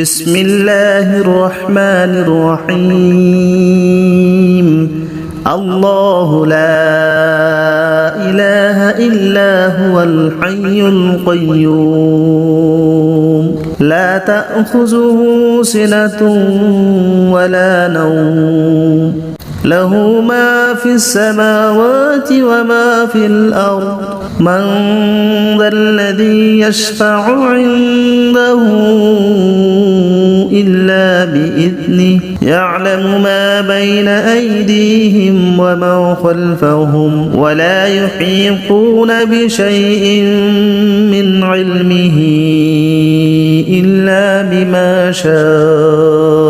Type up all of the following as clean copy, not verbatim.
بسم الله الرحمن الرحيم الله لا إله إلا هو الحي القيوم لا تأخذه سنة ولا نوم له ما في السماوات وما في الأرض من ذا الذي يشفع عنده إلا بإذنه يعلم ما بين أيديهم وما خلفهم ولا يحيطون بشيء من علمه إلا بما شاء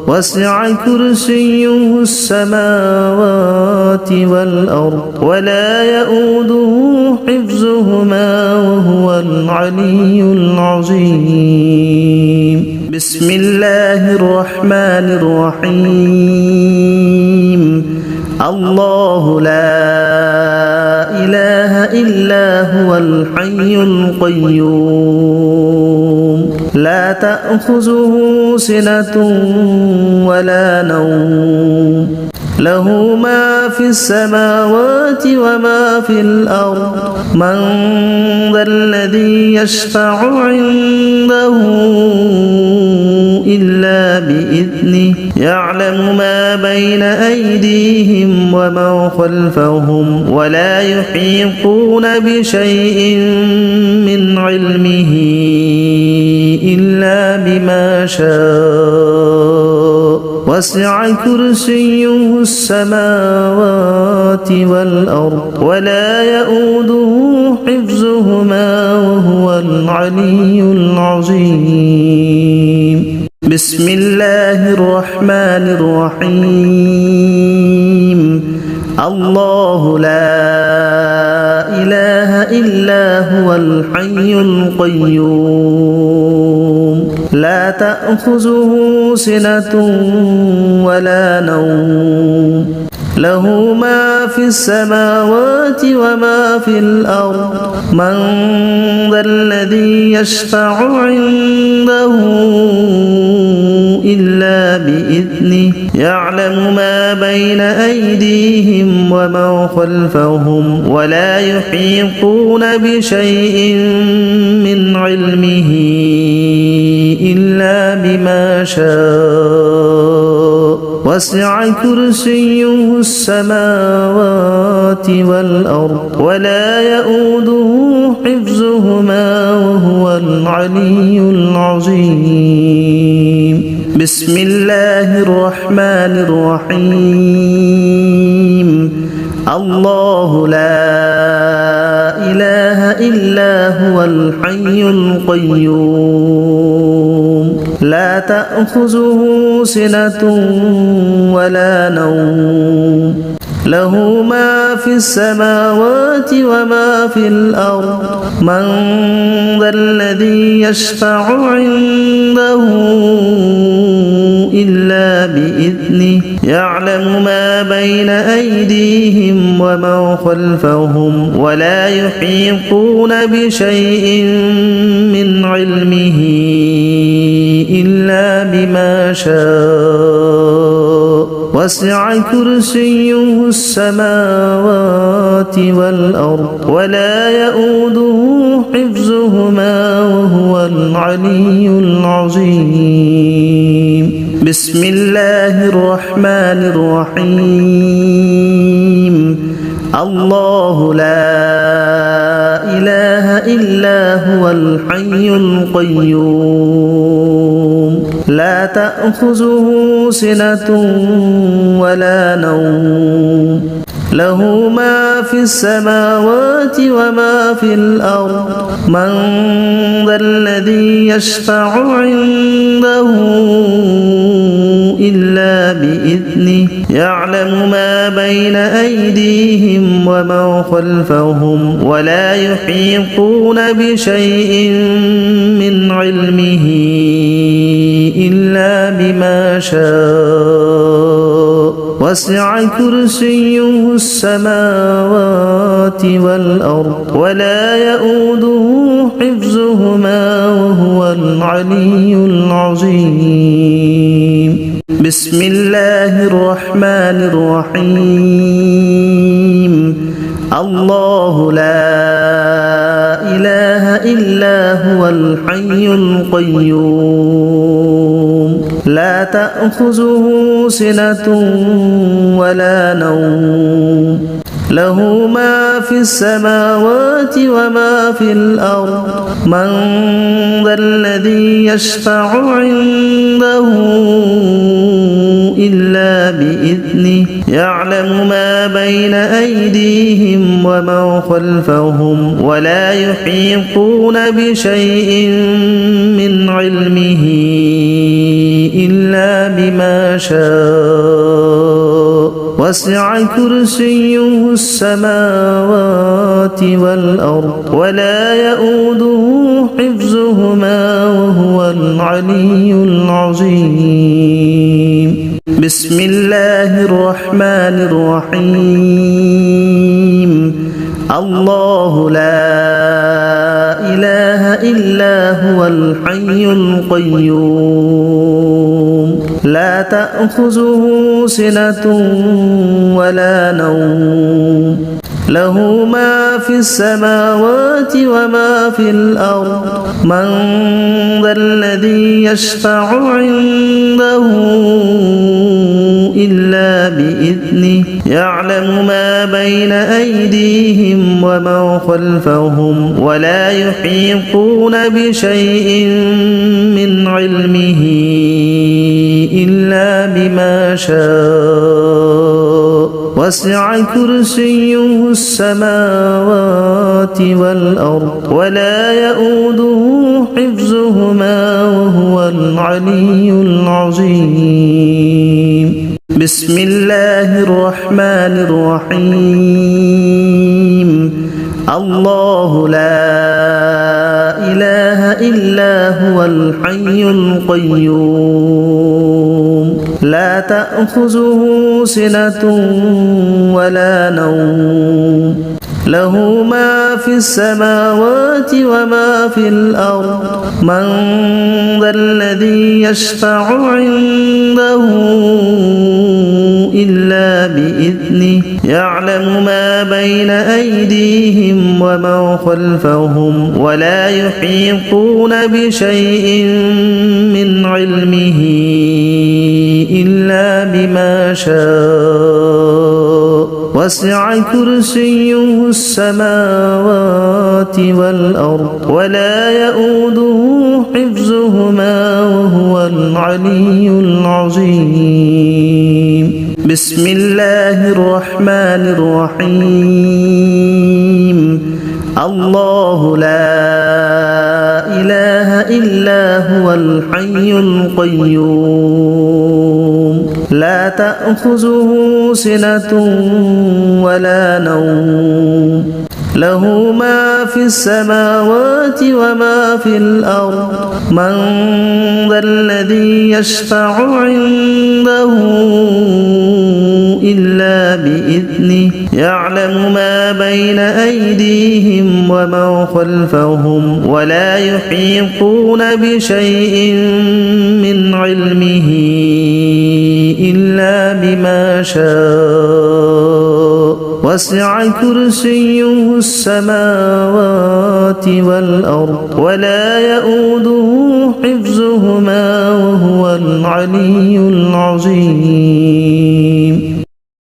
وسع كرسيه السماوات والأرض ولا يؤوده حفظهما وهو العلي العظيم بسم الله الرحمن الرحيم الله لا إله إلا هو الحي القيوم لا تأخذه سنة ولا نوم له ما في السماوات وما في الأرض من ذا الذي يشفع عنده إلا بإذنه يعلم ما بين أيديهم وما خلفهم ولا يحيطون بشيء من علمه إلا بما شاء وسع كرسيه السماوات والأرض ولا يؤوده حفظهما وهو العلي العظيم بسم الله الرحمن الرحيم الله لا إله إلا هو الحي القيوم لا تأخذه سنة ولا نوم له ما في السماوات وما في الأرض من ذا الذي يشفع عنده إلا بإذنه يعلم ما بين أيديهم وما خلفهم ولا يحيطون بشيء من علمه إلا بما شاء وسع كرسيه السماوات والأرض ولا يؤوده حفظهما وهو العلي العظيم بسم الله الرحمن الرحيم الله لا إله إلا هو الحي القيوم لا تأخذه سنة ولا نوم له ما في السماوات وما في الأرض من ذا الذي يشفع عنده إلا بإذنه يعلم ما بين أيديهم وما خلفهم ولا يحيطون بشيء من علمه إلا بما شاء وسع كرسيه السماوات والأرض ولا يؤوده حفظهما وهو العلي العظيم بسم الله الرحمن الرحيم الله لا إله إلا هو الحي القيوم لا تأخذه سنة ولا نوم له ما في السماوات وما في الأرض من ذا الذي يشفع عنده إلا بإذنه يعلم ما بين أيديهم وما خلفهم ولا يحيطون بشيء من علمه إلا بما شاء وسع كرسيه السماوات والأرض ولا يؤوده حفظهما وهو العلي العظيم بسم الله الرحمن الرحيم الله لا إله إلا هو الحي القيوم لا تأخذه سنة ولا نوم له ما في السماوات وما في الأرض من ذا الذي يشفع عنده إلا بإذنه يعلم ما بين أيديهم وما خلفهم ولا يحيطون بشيء من علمه إلا بما شاء وسع كرسيه السماوات والأرض ولا يؤوده حفظهما وهو العلي العظيم بسم الله الرحمن الرحيم الله لا إله إلا هو الحي القيوم لا تأخذه سنة ولا نوم له ما في السماوات وما في الأرض من ذا الذي يشفع عنده إلا بإذنه يعلم ما بين أيديهم وما خلفهم ولا يحيطون بشيء من علمه إلا بما شاء وسع كرسيه السماوات والأرض ولا يؤوده حفظهما وهو العلي العظيم بسم الله الرحمن الرحيم الله لا إله إلا هو الحي القيوم لا تأخذه سنة ولا نوم له ما في السماوات وما في الأرض من ذا الذي يشفع عنده إلا بإذنه يعلم ما بين أيديهم وما خلفهم ولا يحيطون بشيء من علمه إلا بما شاء وسع كرسيه السماوات والأرض ولا يؤوده حفظهما وهو العلي العظيم بسم الله الرحمن الرحيم الله لا إله إلا هو الحي القيوم لا تأخذه سنة ولا نوم له ما في السماوات وما في الأرض من ذا الذي يشفع عنده إلا بإذنه يعلم ما بين أيديهم وما خلفهم ولا يحيطون بشيء من علمه إلا بما شاء وسع كرسيه السماوات والأرض ولا يؤوده حفظهما وهو العلي العظيم